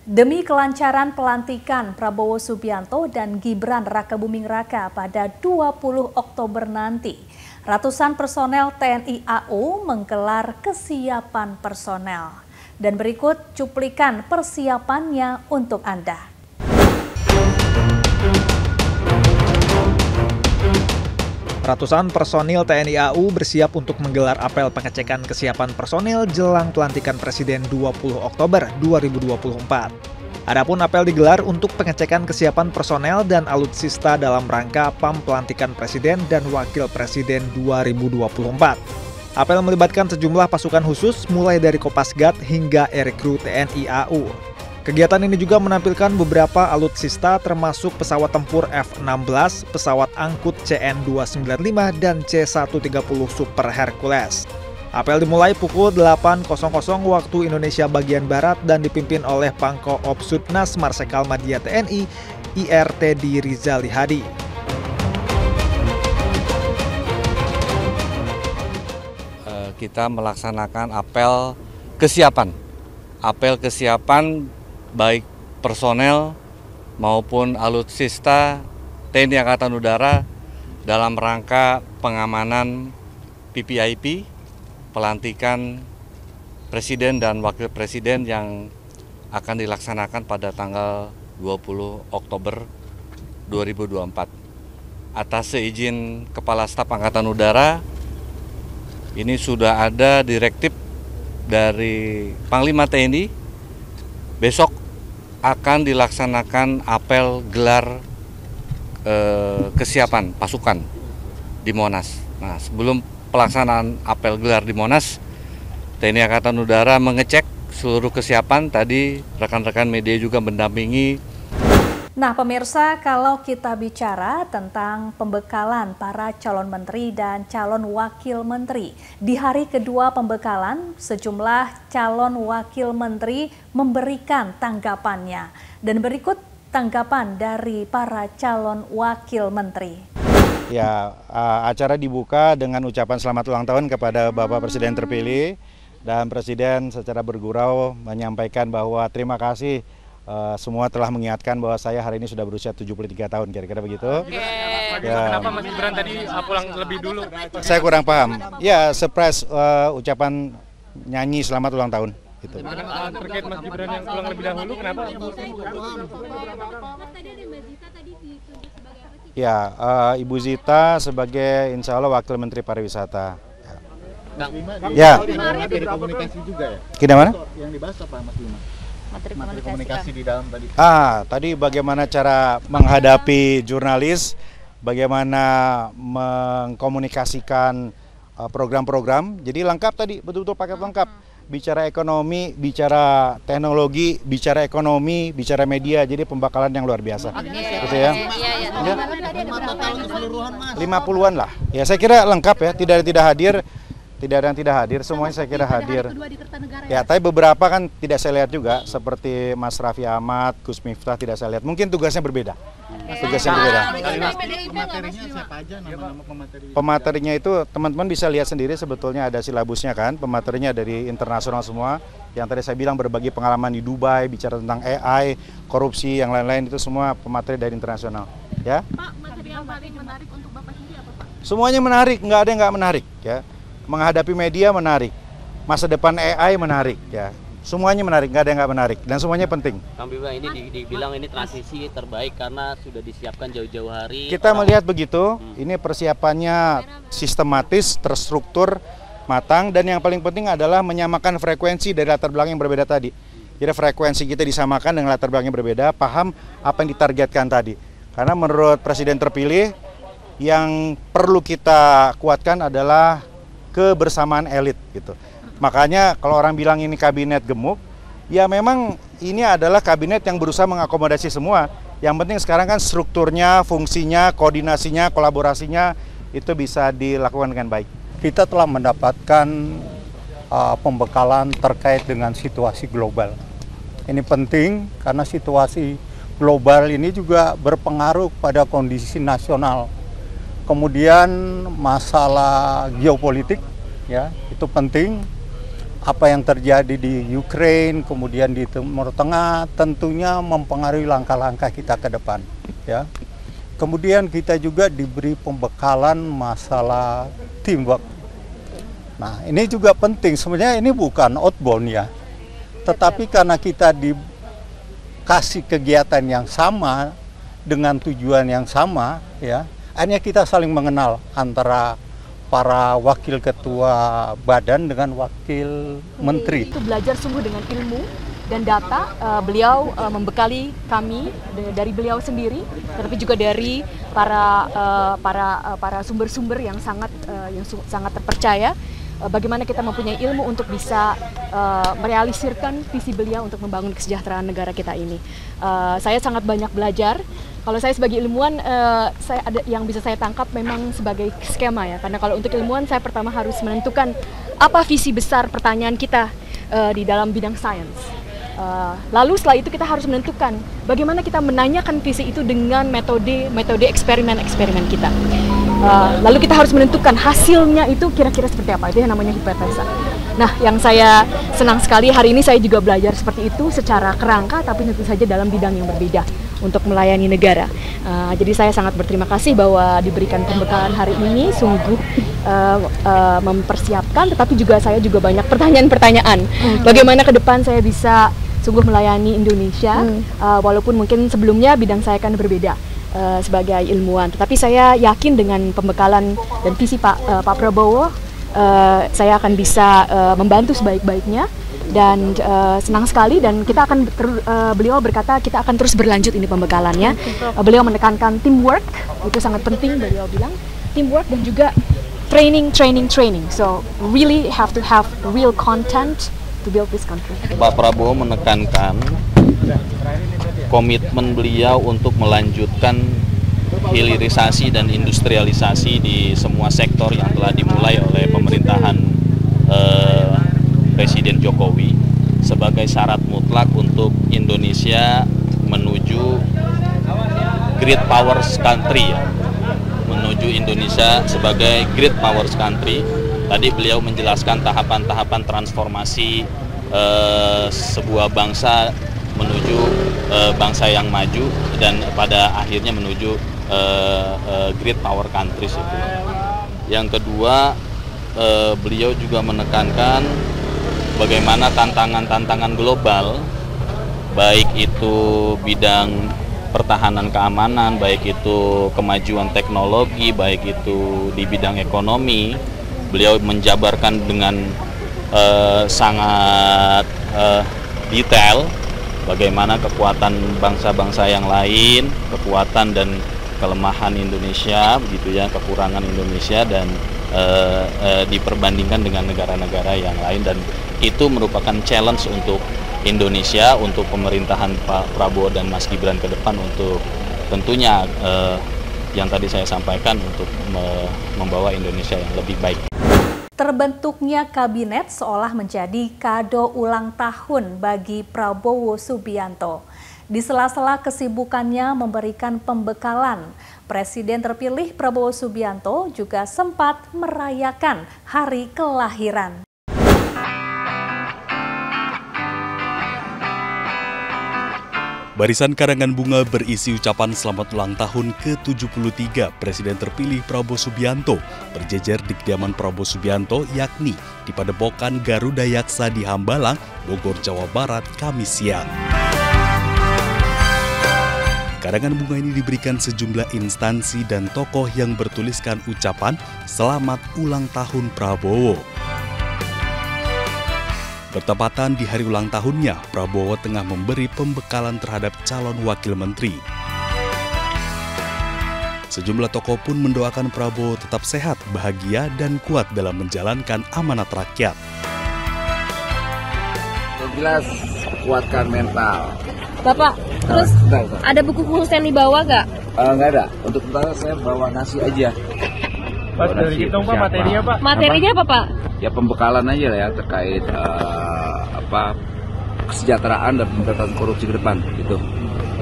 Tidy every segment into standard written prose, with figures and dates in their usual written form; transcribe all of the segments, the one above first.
Demi kelancaran pelantikan Prabowo Subianto dan Gibran Rakabuming Raka pada 20 Oktober nanti, ratusan personel TNI AU menggelar kesiapan personel. Dan berikut cuplikan persiapannya untuk Anda. Ratusan personil TNI AU bersiap untuk menggelar apel pengecekan kesiapan personil jelang pelantikan Presiden 20 Oktober 2024. Adapun apel digelar untuk pengecekan kesiapan personel dan alutsista dalam rangka PAM pelantikan Presiden dan Wakil Presiden 2024. Apel melibatkan sejumlah pasukan khusus mulai dari Kopasgat hingga Aircrew TNI AU. Kegiatan ini juga menampilkan beberapa alutsista termasuk pesawat tempur F-16, pesawat angkut CN-295, dan C-130 Super Hercules. Apel dimulai pukul 8.00 waktu Indonesia bagian Barat dan dipimpin oleh Pangko Opsutnas Marsikal Madya TNI, IRTD Rizali Hadi. Kita melaksanakan apel kesiapan. Apel kesiapan baik personel maupun alutsista TNI Angkatan Udara dalam rangka pengamanan PPIP, pelantikan Presiden dan Wakil Presiden yang akan dilaksanakan pada tanggal 20 Oktober 2024. Atas seizin Kepala Staf Angkatan Udara, ini sudah ada direktif dari Panglima TNI, besok akan dilaksanakan apel gelar kesiapan pasukan di Monas. Nah, sebelum pelaksanaan apel gelar di Monas, TNI Angkatan Udara mengecek seluruh kesiapan. Tadi rekan-rekan media juga mendampingi. Nah pemirsa, kalau kita bicara tentang pembekalan para calon menteri dan calon wakil menteri, di hari kedua pembekalan sejumlah calon wakil menteri memberikan tanggapannya. Dan berikut tanggapan dari para calon wakil menteri. Ya, acara dibuka dengan ucapan selamat ulang tahun kepada Bapak Presiden terpilih, dan Presiden secara bergurau menyampaikan bahwa terima kasih semua telah mengingatkan bahwa saya hari ini sudah berusia 73 tahun, kira-kira begitu. Ya. Kenapa Mas Gibran tadi pulang lebih dulu? Saya kurang paham. Ya, surprise ucapan nyanyi selamat ulang tahun. Gitu. Terkait Mas Gibran yang pulang lebih dahulu, kenapa? Ya, Ibu Zita sebagai insya Allah Wakil Menteri Pariwisata. Ya. Materi komunikasi juga ya? Gimana? Yang dibahas apa Mas Bima? Materi komunikasi di dalam tadi. Tadi bagaimana cara menghadapi jurnalis, bagaimana mengkomunikasikan program-program. Jadi lengkap tadi, betul-betul paket lengkap. Bicara ekonomi, bicara teknologi, bicara ekonomi, bicara media. Jadi pembakalan yang luar biasa. Gitu ya. 50-an lah. Ya saya kira lengkap ya, tidak ada tidak hadir. Tidak ada yang tidak hadir, semuanya saya kira hadir. Ya, tapi beberapa kan tidak saya lihat juga, seperti Mas Raffi Ahmad, Gus Miftah tidak saya lihat. Mungkin tugasnya berbeda. Tugasnya berbeda. Pematerinya siapa aja, nama-nama pemateri? Pematerinya itu teman-teman bisa lihat sendiri, sebetulnya ada silabusnya kan. Pematerinya dari internasional semua. Yang tadi saya bilang berbagi pengalaman di Dubai, bicara tentang AI, korupsi, yang lain-lain itu semua pemateri dari internasional. Ya. Pak, materi yang paling menarik untuk Bapak sendiri apa Pak? Semuanya menarik, nggak ada yang nggak menarik ya. Menghadapi media menarik, masa depan AI menarik ya, semuanya menarik, nggak ada yang nggak menarik, dan semuanya penting. Kang Bima, ini dibilang ini transisi terbaik karena sudah disiapkan jauh-jauh hari. Kita melihat begitu, ini persiapannya sistematis, terstruktur, matang, dan yang paling penting adalah menyamakan frekuensi dari latar belakang yang berbeda tadi. Jadi frekuensi kita disamakan dengan latar belakang yang berbeda, paham apa yang ditargetkan tadi. Karena menurut Presiden terpilih, yang perlu kita kuatkan adalah kebersamaan elit gitu. Makanya kalau orang bilang ini kabinet gemuk, ya memang ini adalah kabinet yang berusaha mengakomodasi semua. Yang penting sekarang kan strukturnya, fungsinya, koordinasinya, kolaborasinya itu bisa dilakukan dengan baik. Kita telah mendapatkan pembekalan terkait dengan situasi global. Ini penting karena situasi global ini juga berpengaruh pada kondisi nasional. Kemudian masalah geopolitik, ya itu penting. apa yang terjadi di Ukraina, kemudian di Timur Tengah, tentunya mempengaruhi langkah-langkah kita ke depan. Ya. Kemudian kita juga diberi pembekalan masalah teamwork. Nah, ini juga penting. Sebenarnya ini bukan outbound ya, tetapi karena kita dikasih kegiatan yang sama dengan tujuan yang sama, ya, akhirnya kita saling mengenal antara para wakil ketua badan dengan wakil menteri. Itu belajar sungguh dengan ilmu dan data. Beliau membekali kami dari beliau sendiri, tapi juga dari para sumber-sumber yang sangat terpercaya. Bagaimana kita mempunyai ilmu untuk bisa merealisirkan visi beliau untuk membangun kesejahteraan negara kita ini. Saya sangat banyak belajar. Kalau saya sebagai ilmuwan, saya ada yang bisa saya tangkap memang sebagai skema ya. Karena kalau untuk ilmuwan, saya pertama harus menentukan apa visi besar pertanyaan kita di dalam bidang sains. Lalu setelah itu kita harus menentukan bagaimana kita menanyakan visi itu dengan metode eksperimen kita. Lalu kita harus menentukan hasilnya itu kira-kira seperti apa, itu yang namanya hipotesa. Nah, yang saya senang sekali hari ini saya juga belajar seperti itu secara kerangka, tapi tentu saja dalam bidang yang berbeda untuk melayani negara. Jadi saya sangat berterima kasih bahwa diberikan pembekalan hari ini, sungguh mempersiapkan, tetapi juga saya juga banyak pertanyaan-pertanyaan. Bagaimana ke depan saya bisa sungguh melayani Indonesia, walaupun mungkin sebelumnya bidang saya kan berbeda sebagai ilmuwan. Tetapi saya yakin dengan pembekalan dan visi Pak Prabowo, saya akan bisa membantu sebaik-baiknya. Dan senang sekali, dan kita akan beliau berkata kita akan terus berlanjut ini pembekalannya. Beliau menekankan teamwork, itu sangat penting, beliau bilang teamwork dan juga training. So really have to have real content to build this country. Pak Prabowo menekankan komitmen beliau untuk melanjutkan hilirisasi dan industrialisasi di semua sektor yang telah dimulai oleh pemerintahan Presiden Jokowi sebagai syarat mutlak untuk Indonesia menuju great powers country ya. Menuju Indonesia sebagai great powers country. Tadi beliau menjelaskan tahapan-tahapan transformasi sebuah bangsa menuju bangsa yang maju dan pada akhirnya menuju great power countries itu. Yang kedua, beliau juga menekankan bagaimana tantangan-tantangan global, baik itu bidang pertahanan keamanan, baik itu kemajuan teknologi, baik itu di bidang ekonomi. Beliau menjabarkan dengan sangat detail bagaimana kekuatan bangsa-bangsa yang lain, kekuatan dan kelemahan Indonesia, begitu ya, kekurangan Indonesia dan diperbandingkan dengan negara-negara yang lain, dan itu merupakan challenge untuk Indonesia, untuk pemerintahan Pak Prabowo dan Mas Gibran ke depan untuk tentunya yang tadi saya sampaikan untuk membawa Indonesia yang lebih baik. Terbentuknya kabinet seolah menjadi kado ulang tahun bagi Prabowo Subianto. Di sela-sela kesibukannya memberikan pembekalan, Presiden terpilih Prabowo Subianto juga sempat merayakan hari kelahiran. Barisan karangan bunga berisi ucapan selamat ulang tahun ke-73 Presiden terpilih Prabowo Subianto berjejer di kediaman Prabowo Subianto, yakni di Padepokan Garuda Yaksa di Hambalang, Bogor, Jawa Barat, Kamis siang. Karangan bunga ini diberikan sejumlah instansi dan tokoh yang bertuliskan ucapan selamat ulang tahun Prabowo. Bertepatan di hari ulang tahunnya, Prabowo tengah memberi pembekalan terhadap calon wakil menteri. Sejumlah tokoh pun mendoakan Prabowo tetap sehat, bahagia, dan kuat dalam menjalankan amanat rakyat. Jelas kuatkan mental. Bapak, terus ada buku khusus yang dibawa nggak? Nggak ada. Untuk sementara saya bawa nasi aja. Pak, dari kita Pak, materinya Pak. Materinya apa Pak? Ya pembekalan aja lah ya terkait kesejahteraan dan pemberantasan korupsi ke depan gitu.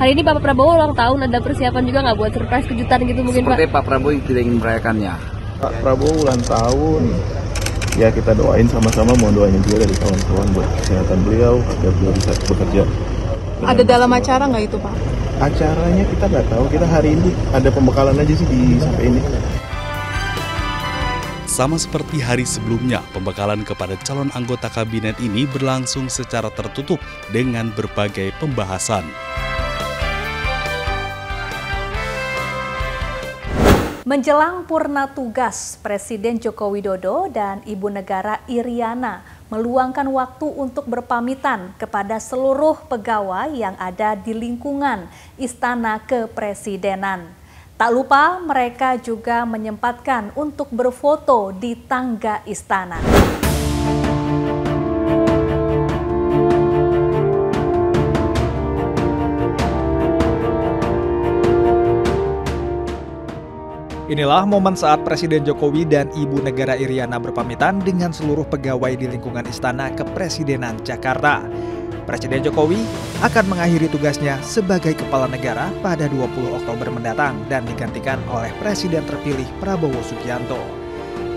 Hari ini Bapak Prabowo ulang tahun, ada persiapan juga nggak buat surprise kejutan gitu mungkin Seperti Pak? Pak Prabowo yang tidak ingin merayakannya. Pak Prabowo ulang tahun, ya kita doain sama-sama, mohon doanya juga dari kawan-kawan buat kesehatan beliau agar beliau bisa bekerja. Ada dalam acara nggak itu, Pak? Acaranya kita nggak tahu, kita hari ini ada pembekalan aja sih di sampai ini. Sama seperti hari sebelumnya, pembekalan kepada calon anggota kabinet ini berlangsung secara tertutup dengan berbagai pembahasan. Menjelang purna tugas, Presiden Joko Widodo dan Ibu Negara Iriana meluangkan waktu untuk berpamitan kepada seluruh pegawai yang ada di lingkungan Istana Kepresidenan. Tak lupa mereka juga menyempatkan untuk berfoto di tangga istana. Inilah momen saat Presiden Jokowi dan Ibu Negara Iriana berpamitan dengan seluruh pegawai di lingkungan Istana Kepresidenan Jakarta. Presiden Jokowi akan mengakhiri tugasnya sebagai kepala negara pada 20 Oktober mendatang dan digantikan oleh Presiden terpilih Prabowo Subianto.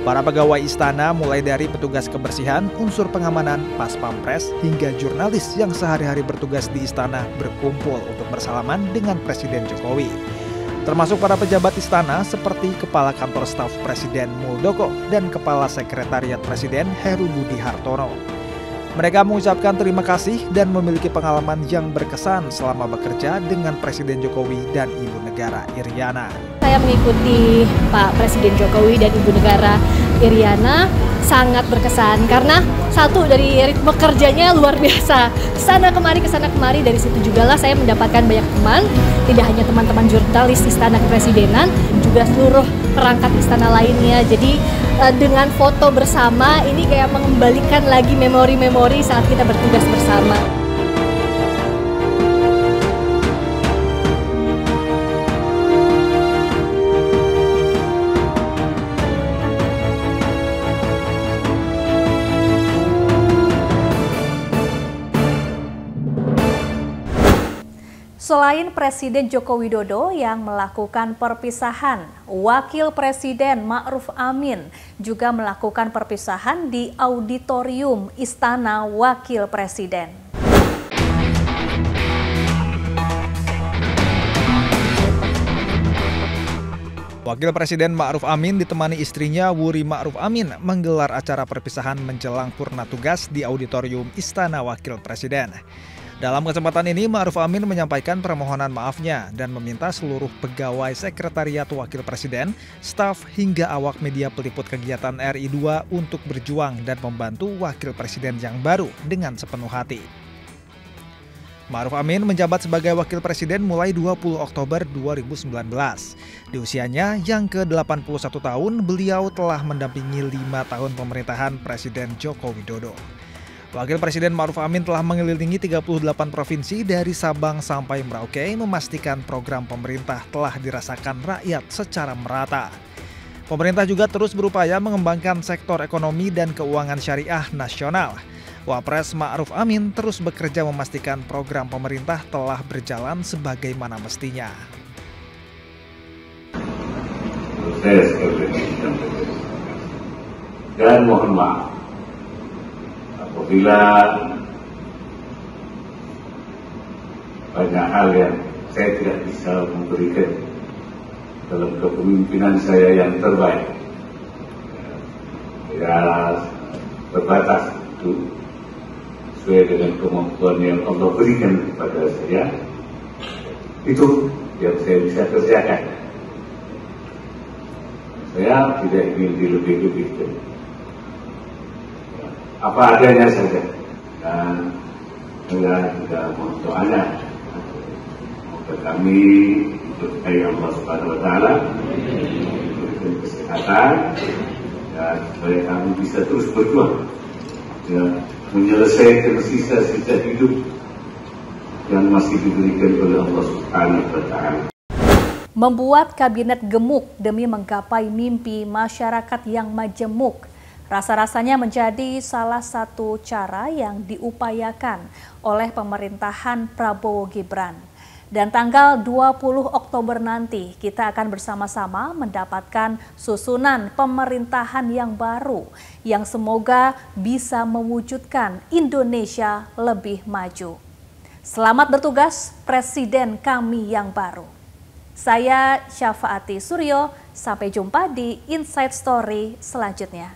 Para pegawai istana mulai dari petugas kebersihan, unsur pengamanan, pas pampres, hingga jurnalis yang sehari-hari bertugas di istana berkumpul untuk bersalaman dengan Presiden Jokowi. Termasuk para pejabat istana seperti Kepala Kantor Staf Presiden Muldoko dan Kepala Sekretariat Presiden Heru Budi Hartono. Mereka mengucapkan terima kasih dan memiliki pengalaman yang berkesan selama bekerja dengan Presiden Jokowi dan Ibu Negara Iriana. Saya mengikuti Pak Presiden Jokowi dan Ibu Negara Iriana sangat berkesan karena satu dari ritme kerjanya luar biasa. Kesana kemari dari situ jugalah saya mendapatkan banyak teman, tidak hanya teman-teman jurnalis Istana Kepresidenan, juga seluruh perangkat istana lainnya. Jadi dengan foto bersama ini kayak mengembalikan lagi memori-memori saat kita bertugas bersama. Selain Presiden Joko Widodo yang melakukan perpisahan, Wakil Presiden Ma'ruf Amin juga melakukan perpisahan di auditorium Istana Wakil Presiden. Wakil Presiden Ma'ruf Amin ditemani istrinya Wuri Ma'ruf Amin menggelar acara perpisahan menjelang purna tugas di auditorium Istana Wakil Presiden. Dalam kesempatan ini, Ma'ruf Amin menyampaikan permohonan maafnya dan meminta seluruh pegawai Sekretariat Wakil Presiden, staf hingga awak media peliput kegiatan RI2 untuk berjuang dan membantu Wakil Presiden yang baru dengan sepenuh hati. Ma'ruf Amin menjabat sebagai Wakil Presiden mulai 20 Oktober 2019. Di usianya yang ke-81 tahun, beliau telah mendampingi 5 tahun pemerintahan Presiden Joko Widodo. Wakil Presiden Ma'ruf Amin telah mengelilingi 38 provinsi dari Sabang sampai Merauke memastikan program pemerintah telah dirasakan rakyat secara merata. Pemerintah juga terus berupaya mengembangkan sektor ekonomi dan keuangan syariah nasional. Wapres Ma'ruf Amin terus bekerja memastikan program pemerintah telah berjalan sebagaimana mestinya. Dan mohon maaf apabila banyak hal yang saya tidak bisa memberikan dalam kepemimpinan saya yang terbaik. Ya, terbatas itu sesuai dengan kemampuan yang Allah berikan kepada saya. Itu yang saya bisa kerjakan. Saya tidak ingin dilebih-lebihkan. Apa adanya saja, dan saya juga mohon doanya untuk kami, untuk Allah Subhanahu Wa Taala memberikan kesehatan dan supaya kami bisa terus berjuang ya, menyelesaikan sisa-sisa hidup yang masih diberikan oleh Allah Subhanahu Wa Taala. Membuat kabinet gemuk demi menggapai mimpi masyarakat yang majemuk. Rasa-rasanya menjadi salah satu cara yang diupayakan oleh pemerintahan Prabowo Gibran. Dan tanggal 20 Oktober nanti kita akan bersama-sama mendapatkan susunan pemerintahan yang baru yang semoga bisa mewujudkan Indonesia lebih maju. Selamat bertugas Presiden kami yang baru. Saya Syafaati Suryo, sampai jumpa di Inside Story selanjutnya.